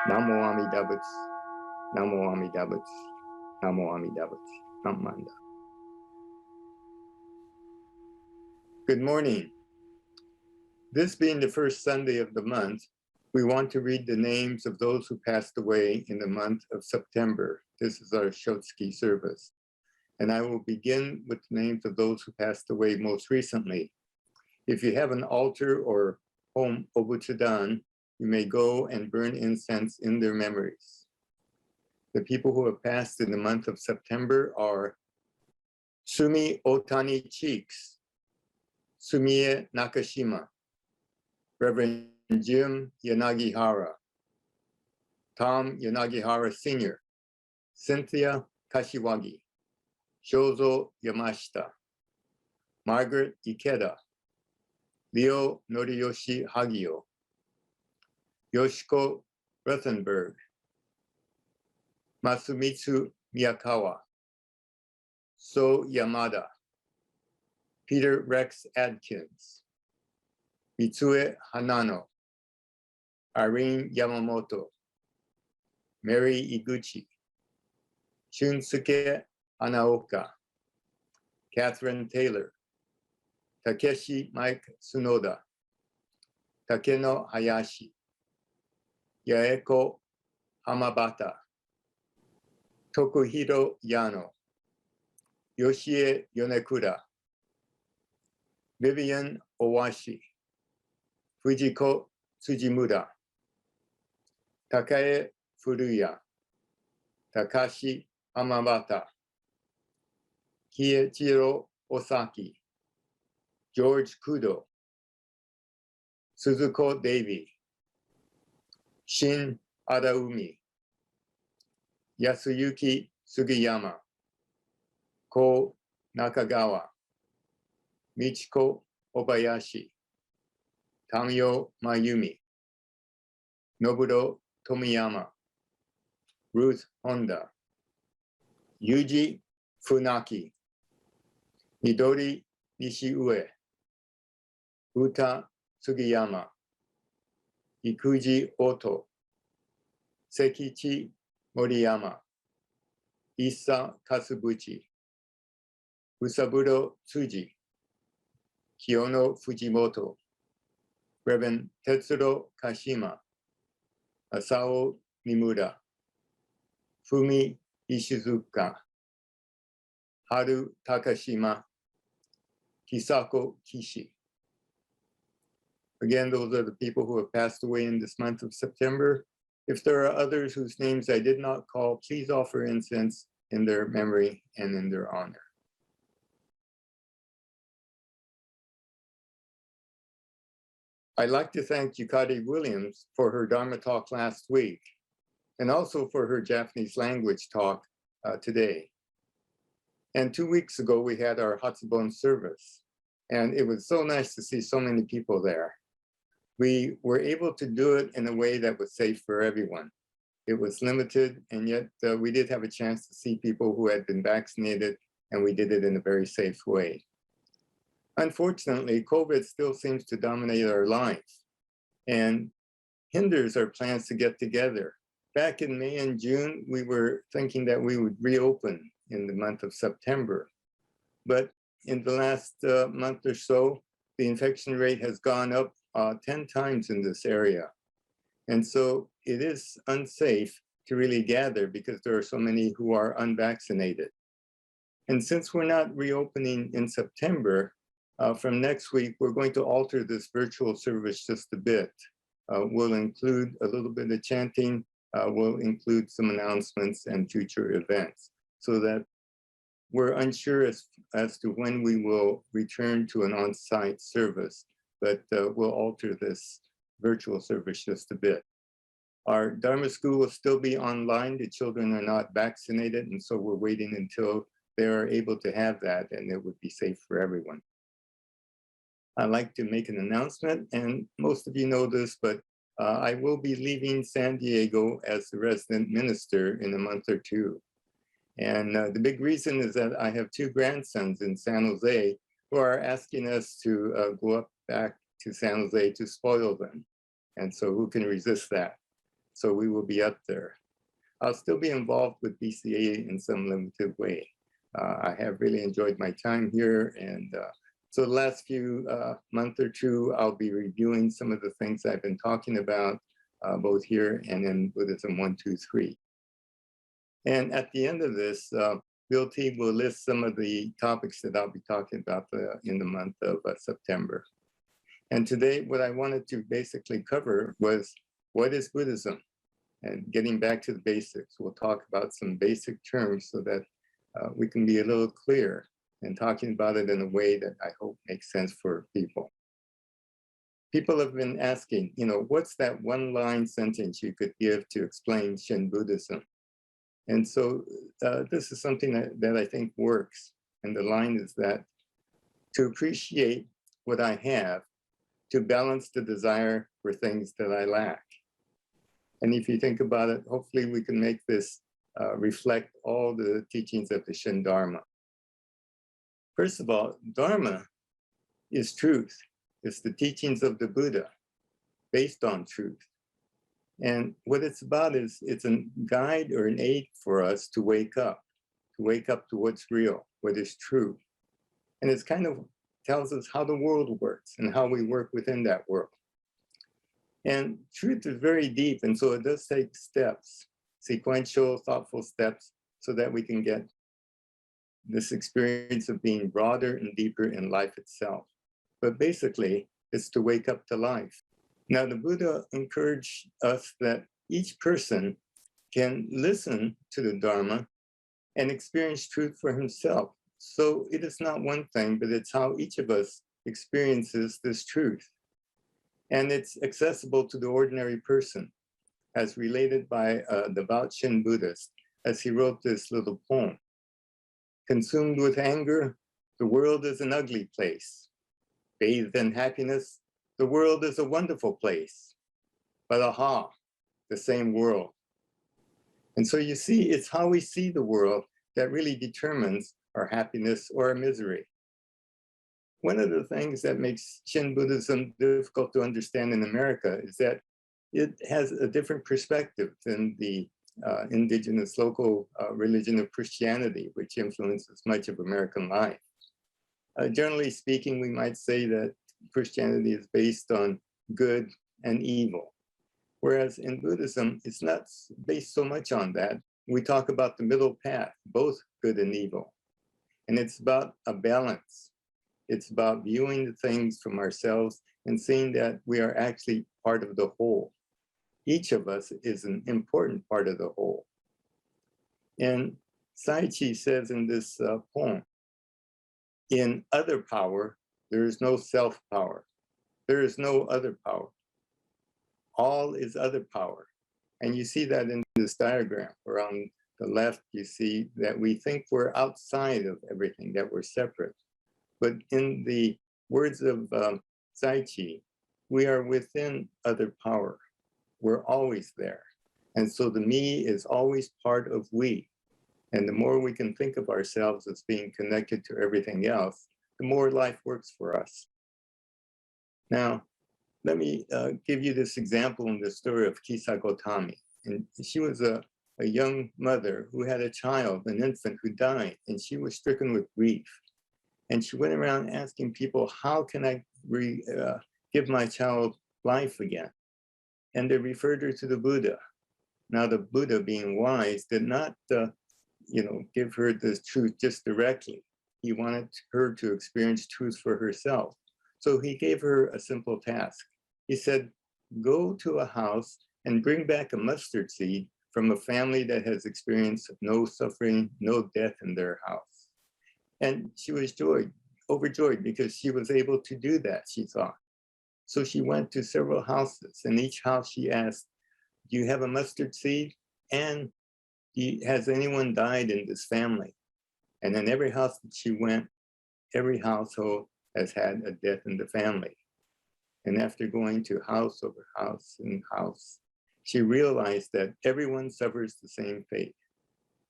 Namo Amida Butsu, Namo Amida Butsu, Namo Amida Butsu, Namanda. Good morning. This being the first Sunday of the month, we want to read the names of those who passed away in the month of September. This is our Shotsuki service. And I will begin with the names of those who passed away most recently. If you have an altar or home obutsudan, you may go and burn incense in their memories. The people who have passed in the month of September are Sumi Otani Cheeks, Sumie Nakashima, Reverend Jim Yanagihara, Tom Yanagihara Sr., Cynthia Kashiwagi, Shozo Yamashita, Margaret Ikeda, Leo Noriyoshi Hagio, Yoshiko Rothenberg, Masumitsu Miyakawa, So Yamada, Peter Rex Adkins, Mitsue Hanano, Irene Yamamoto, Mary Iguchi, Shunsuke Anaoka, Catherine Taylor, Takeshi Mike Tsunoda, Takeno Hayashi, Yaeko Hamabata, Tokuhiro Yano, Yoshie Yonekura, Vivian Owashi, Fujiko Tsujimura, Takae Furuya, Takashi Hamabata, Kiechiro Osaki, George Kudo, Suzuko Devi, Shin Adaumi, Yasuyuki Sugiyama, Ko Nakagawa, Michiko Obayashi, Tamio Mayumi, Nobudo Tomiyama, Ruth Honda, Yuji Funaki, Midori Nishiue, Uta Sugiyama, Ikuji Oto, Sekichi Moriyama, Issa Kasubuchi, Usaburo Tsuji, Kiyono Fujimoto, Reverend Tetsuro Kashima, Asao Nimura, Fumi Ishizuka, Haru Takashima, Kisako Kishi. Again, those are the people who have passed away in this month of September. If there are others whose names I did not call, please offer incense in their memory and in their honor. I'd like to thank Yukari Williams for her Dharma talk last week, and also for her Japanese language talk today. And 2 weeks ago, we had our Hatsubon service, and it was so nice to see so many people there. We were able to do it in a way that was safe for everyone. It was limited, and yet we did have a chance to see people who had been vaccinated, and we did it in a very safe way. Unfortunately, COVID still seems to dominate our lives and hinders our plans to get together. Back in May and June, we were thinking that we would reopen in the month of September. But in the last month or so, the infection rate has gone up 10 times in this area. And so it is unsafe to really gather because there are so many who are unvaccinated. And since we're not reopening in September, from next week, we're going to alter this virtual service just a bit. We'll include a little bit of chanting, we'll include some announcements and future events so that we're unsure as to when we will return to an on-site service, but we'll alter this virtual service just a bit. Our Dharma school will still be online. The children are not vaccinated, and so we're waiting until they are able to have that, and it would be safe for everyone. I'd like to make an announcement, and most of you know this, but I will be leaving San Diego as the resident minister in a month or two. And the big reason is that I have 2 grandsons in San Jose who are asking us to go up back to San Jose to spoil them. And so who can resist that? so we will be up there. I'll still be involved with BCA in some limited way. I have really enjoyed my time here, and so the last few month or two, I'll be reviewing some of the things I've been talking about, both here and in Buddhism 1, 2, 3. And at the end of this, Bill T will list some of the topics that I'll be talking about in the month of September. And today, what I wanted to basically cover was, what is Buddhism? And getting back to the basics, we'll talk about some basic terms so that we can be a little clear and talking about it in a way that I hope makes sense for people. People have been asking, what's that one-line sentence you could give to explain Shin Buddhism? And so this is something that I think works. And the line is that, to appreciate what I have, to balance the desire for things that I lack. And if you think about it, hopefully we can make this reflect all the teachings of the Shin Dharma. First of all, Dharma is truth. It's the teachings of the Buddha based on truth. And what it's about is it's a guide or an aid for us to wake up to what's real, what is true. And it's kind of tells us how the world works and how we work within that world. And truth is very deep, and so it does take steps, sequential, thoughtful steps, so that we can get this experience of being broader and deeper in life itself. But basically, it's to wake up to life. Now, the Buddha encouraged us that each person can listen to the Dharma and experience truth for himself. So it is not one thing, but it's how each of us experiences this truth. And it's accessible to the ordinary person, as related by a devout Shin Buddhist, as he wrote this little poem. Consumed with anger, the world is an ugly place. Bathed in happiness, the world is a wonderful place. But aha, the same world. And so you see, it's how we see the world that really determines our happiness or our misery. One of the things that makes Shin Buddhism difficult to understand in America is that it has a different perspective than the indigenous local religion of Christianity, which influences much of American life. Generally speaking, we might say that Christianity is based on good and evil, whereas in Buddhism, it's not based so much on that. We talk about the middle path, both good and evil. And it's about a balance. It's about viewing the things from ourselves and seeing that we are actually part of the whole. Each of us is an important part of the whole. And Saichi says in this poem, in other power, there is no self-power. There is no other power. All is other power. And you see that in this diagram, where on the left, you see that we think we're outside of everything, that we're separate. But in the words of Saichi, we are within other power. We're always there. And so the me is always part of we. And the more we can think of ourselves as being connected to everything else, the more life works for us. Now, let me give you this example in the story of Kisa Gotami. And she was a young mother who had a child, an infant who died, and she was stricken with grief. And she went around asking people, how can I give my child life again? And they referred her to the Buddha. Now, the Buddha, being wise, did not give her the truth just directly. He wanted her to experience truth for herself. So he gave her a simple task. He said, go to a house and bring back a mustard seed from a family that has experienced no suffering, no death in their house. And she was overjoyed because she was able to do that, she thought. So she went to several houses, and each house she asked, do you have a mustard seed? And has anyone died in this family? And in every house that she went, every household has had a death in the family. And after going to house over house and house, she realized that everyone suffers the same fate,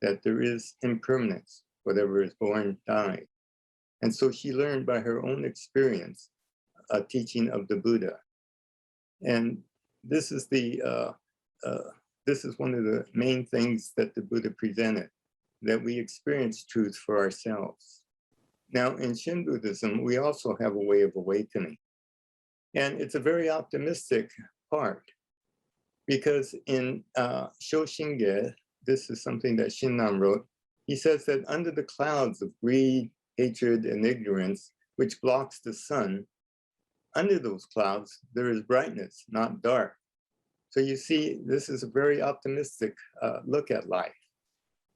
that there is impermanence, whatever is born dies. And so she learned by her own experience a teaching of the Buddha. And this is the this is one of the main things that the Buddha presented, that we experience truth for ourselves. Now, in Shin Buddhism, we also have a way of awakening. And it's a very optimistic part, because in Shoshinge, this is something that Shinran wrote, he says that under the clouds of greed, hatred, and ignorance, which blocks the sun, under those clouds, there is brightness, not dark. So you see, this is a very optimistic look at life.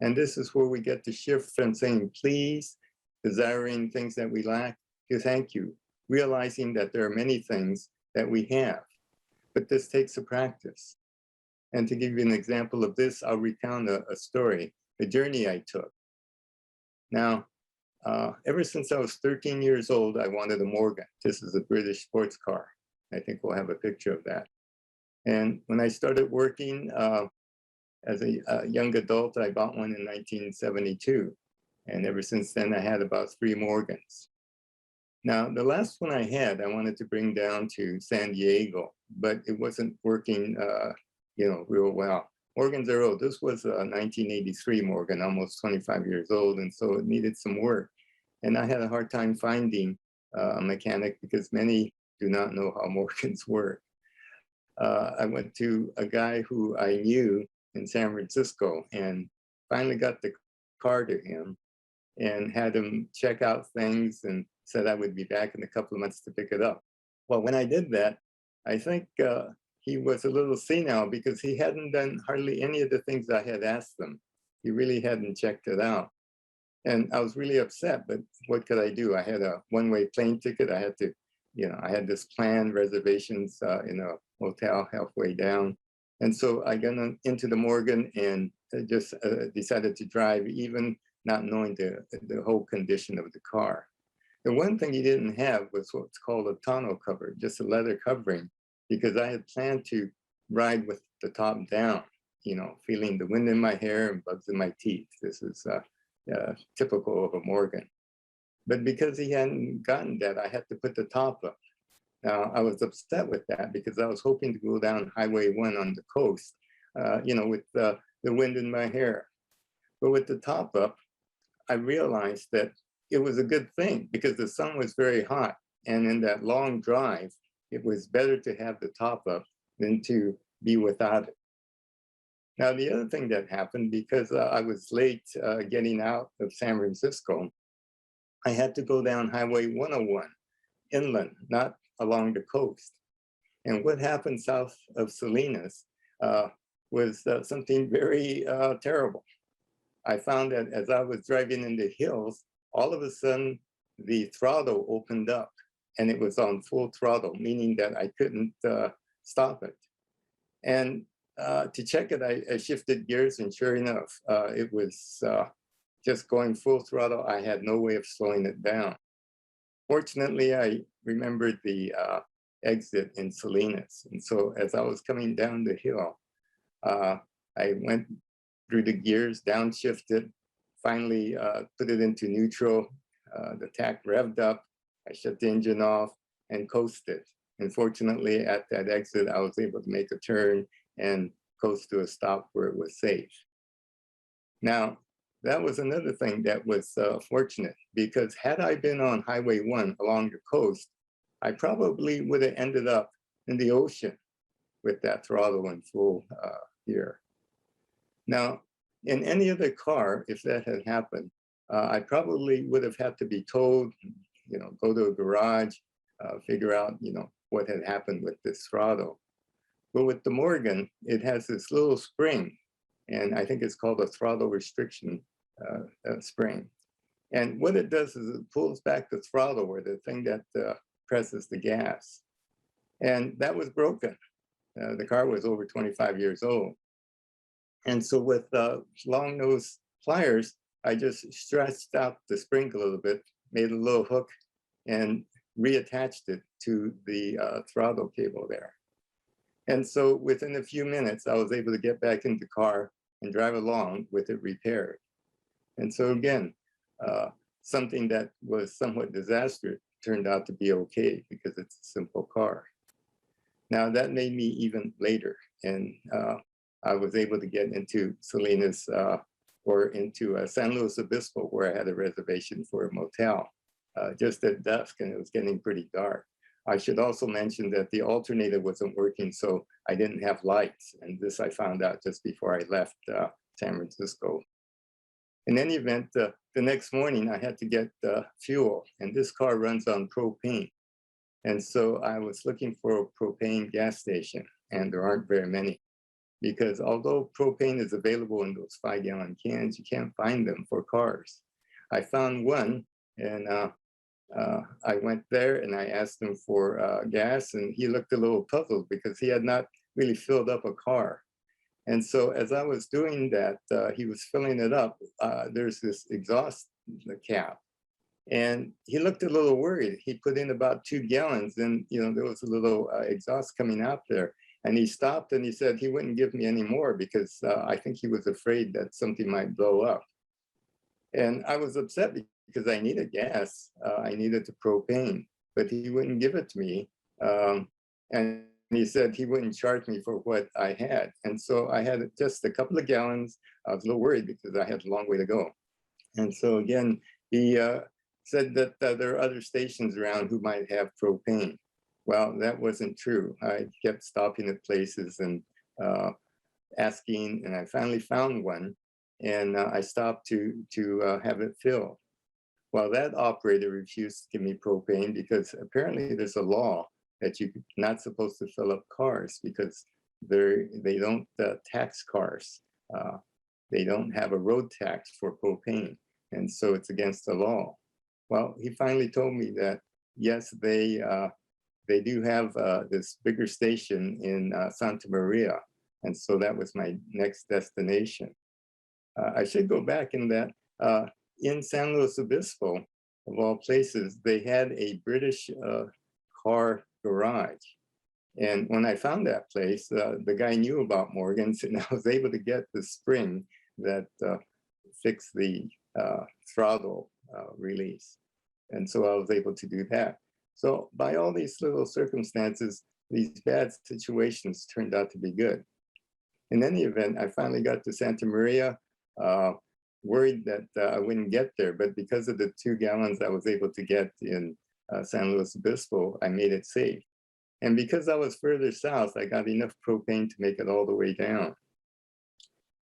And this is where we get to shift from saying please, desiring things that we lack, to thank you, realizing that there are many things that we have. But this takes a practice. And to give you an example of this, I'll recount a story, a journey I took. Now, ever since I was 13 years old, I wanted a Morgan. This is a British sports car. I think we'll have a picture of that. And when I started working as a young adult, I bought one in 1972. And ever since then, I had about 3 Morgans. Now, the last one I had, I wanted to bring down to San Diego, but it wasn't working, real well. Morgans are old. This was a 1983 Morgan, almost 25 years old, and so it needed some work. And I had a hard time finding a mechanic because many do not know how Morgans work. I went to a guy who I knew in San Francisco and finally got the car to him and had him check out things and said I would be back in a couple of months to pick it up. Well, when I did that, I think he was a little senile because he hadn't done hardly any of the things I had asked him. He really hadn't checked it out. And I was really upset, but what could I do? I had a one-way plane ticket. I had to, I had this planned reservations in a hotel halfway down. And so I got into the Morgan and just decided to drive, even not knowing the whole condition of the car. The one thing he didn't have was what's called a tonneau cover, just a leather covering, because I had planned to ride with the top down, feeling the wind in my hair and bugs in my teeth. This is typical of a Morgan. But because he hadn't gotten that, I had to put the top up. Now, I was upset with that because I was hoping to go down Highway 1 on the coast, with the wind in my hair. But with the top up, I realized that it was a good thing because the sun was very hot. And in that long drive, it was better to have the top up than to be without it. Now, the other thing that happened, because I was late getting out of San Francisco, I had to go down Highway 101 inland, not along the coast. And what happened south of Salinas was something very terrible. I found that as I was driving in the hills, all of a sudden the throttle opened up and it was on full throttle, meaning that I couldn't stop it. And to check it, I shifted gears, and sure enough, it was just going full throttle. I had no way of slowing it down. Fortunately, I remembered the exit in Salinas. And so as I was coming down the hill, I went through the gears, downshifted, finally put it into neutral. The tach revved up. I shut the engine off and coasted. And fortunately, at that exit, I was able to make a turn and coast to a stop where it was safe. Now, that was another thing that was fortunate, because had I been on Highway 1 along the coast, I probably would have ended up in the ocean with that throttle in full gear. Now, in any other car, if that had happened, I probably would have had to be told, go to a garage, figure out, what had happened with this throttle. But with the Morgan, it has this little spring, and I think it's called a throttle restriction spring. And what it does is it pulls back the throttle, or the thing that presses the gas. And that was broken. The car was over 25 years old. And so with long nose pliers, I just stretched out the spring a little bit, made a little hook, and reattached it to the throttle cable there. And so within a few minutes, I was able to get back in the car and drive along with it repaired. And so again, something that was somewhat disastrous turned out to be okay because it's a simple car. Now that made me even later. And I was able to get into Salinas or into San Luis Obispo, where I had a reservation for a motel just at dusk, and it was getting pretty dark. I should also mention that the alternator wasn't working, so I didn't have lights. And this I found out just before I left San Francisco. In any event, the next morning I had to get fuel, and this car runs on propane. And so I was looking for a propane gas station, and there aren't very many, because although propane is available in those 5-gallon cans, you can't find them for cars. I found one, and I went there and I asked him for gas, and he looked a little puzzled because he had not really filled up a car. And so as I was doing that, he was filling it up. There's this exhaust cap, and he looked a little worried. He put in about 2 gallons, and there was a little exhaust coming out there. And he stopped and he said he wouldn't give me any more because I think he was afraid that something might blow up. And I was upset because I needed gas. I needed the propane, but he wouldn't give it to me. And he said he wouldn't charge me for what I had. And so I had just a couple of gallons. I was a little worried because I had a long way to go. And so again, he said that there are other stations around who might have propane. Well, that wasn't true. I kept stopping at places and asking, and I finally found one. And I stopped to have it filled. Well, that operator refused to give me propane because apparently there's a law that you're not supposed to fill up cars because they don't tax cars. They don't have a road tax for propane. And so it's against the law. Well, he finally told me that, yes, they do have this bigger station in Santa Maria. And so that was my next destination. I should go back in that in San Luis Obispo, of all places, they had a British car garage. And when I found that place, the guy knew about Morgan's, and I was able to get the spring that fixed the throttle release. And so I was able to do that. So by all these little circumstances, these bad situations turned out to be good. In any event, I finally got to Santa Maria, worried that I wouldn't get there, but because of the 2 gallons I was able to get in San Luis Obispo, I made it safe. And because I was further south, I got enough propane to make it all the way down.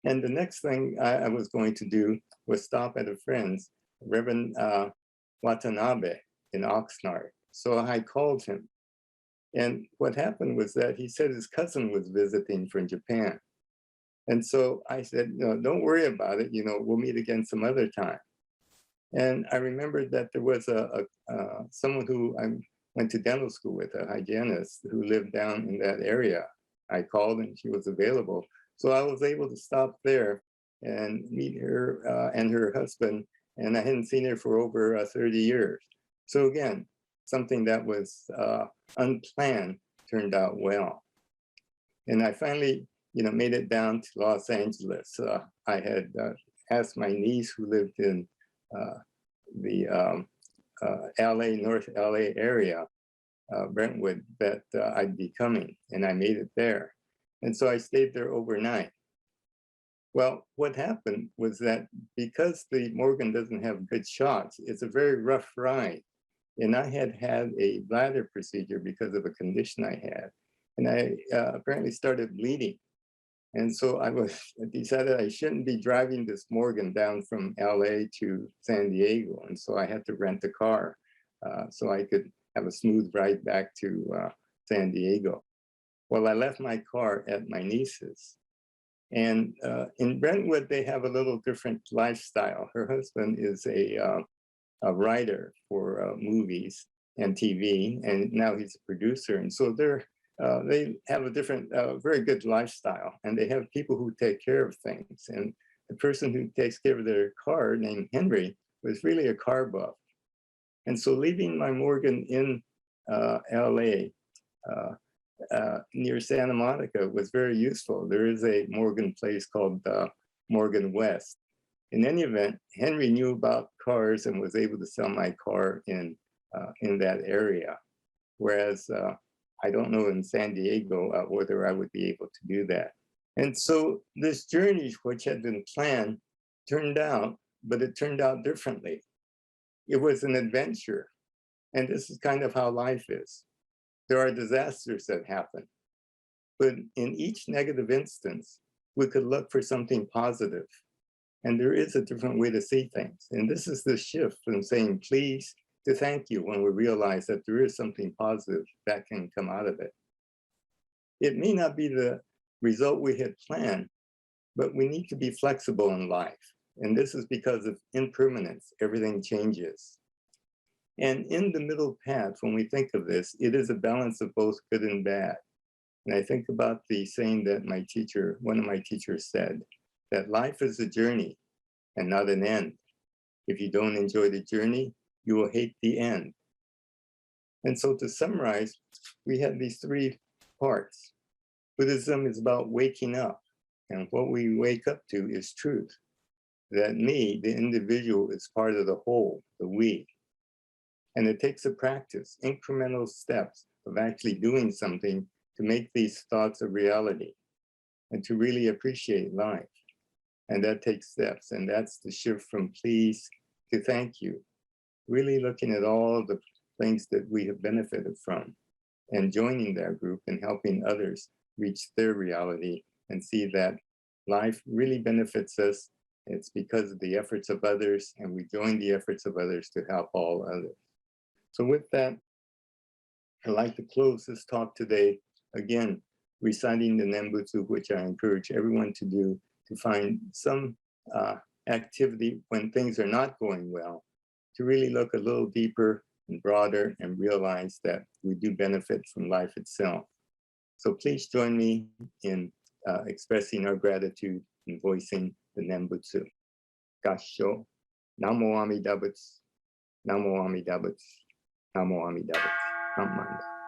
And the next thing I was going to do was stop at a friend's, Reverend Watanabe in Oxnard. So I called him. And what happened was that he said his cousin was visiting from Japan. And so I said, no, don't worry about it. We'll meet again some other time. And I remembered that there was someone who I went to dental school with, a hygienist who lived down in that area. I called and she was available. So I was able to stop there and meet her and her husband. And I hadn't seen her for over 30 years. So again, something that was unplanned turned out well. And I finally, made it down to Los Angeles. I had asked my niece who lived in the LA, North LA area, Brentwood, that I'd be coming, and I made it there. And so I stayed there overnight. Well, what happened was that because the Morgan doesn't have good shots, it's a very rough ride. And I had had a bladder procedure because of a condition I had. And I apparently started bleeding. And so I decided I shouldn't be driving this Morgan down from LA to San Diego. And so I had to rent a car so I could have a smooth ride back to San Diego. Well, I left my car at my niece's. And in Brentwood, they have a little different lifestyle. Her husband is a writer for movies and TV, and now he's a producer. And so they have a different, very good lifestyle, and they have people who take care of things. And the person who takes care of their car, named Henry, was really a car buff. And so leaving my Morgan in LA near Santa Monica was very useful. There is a Morgan place called Morgan West. In any event, Henry knew about cars and was able to sell my car in that area. Whereas I don't know in San Diego whether I would be able to do that. And so this journey, which had been planned, turned out, but it turned out differently. It was an adventure. And this is kind of how life is. There are disasters that happen. But in each negative instance, we could look for something positive. And there is a different way to see things. And this is the shift from saying please to thank you when we realize that there is something positive that can come out of it. It may not be the result we had planned, but we need to be flexible in life. And this is because of impermanence, everything changes. And in the middle path, when we think of this, it is a balance of both good and bad. And I think about the saying that one of my teachers said, that life is a journey and not an end. If you don't enjoy the journey, you will hate the end. And so to summarize, we have these three parts. Buddhism is about waking up. And what we wake up to is truth. That me, the individual, is part of the whole, the we. And it takes a practice, incremental steps of actually doing something to make these thoughts a reality and to really appreciate life. And that takes steps. And that's the shift from please to thank you. Really looking at all the things that we have benefited from and joining that group and helping others reach their reality and see that life really benefits us. It's because of the efforts of others, and we join the efforts of others to help all others. So with that, I'd like to close this talk today, again, reciting the Nembutsu, which I encourage everyone to do, to find some activity when things are not going well, to really look a little deeper and broader and realize that we do benefit from life itself. So please join me in expressing our gratitude and voicing the Nembutsu. Gassho, Namo Amida Butsu, Namo Amida Butsu, Namo Amida Butsu, Namanda.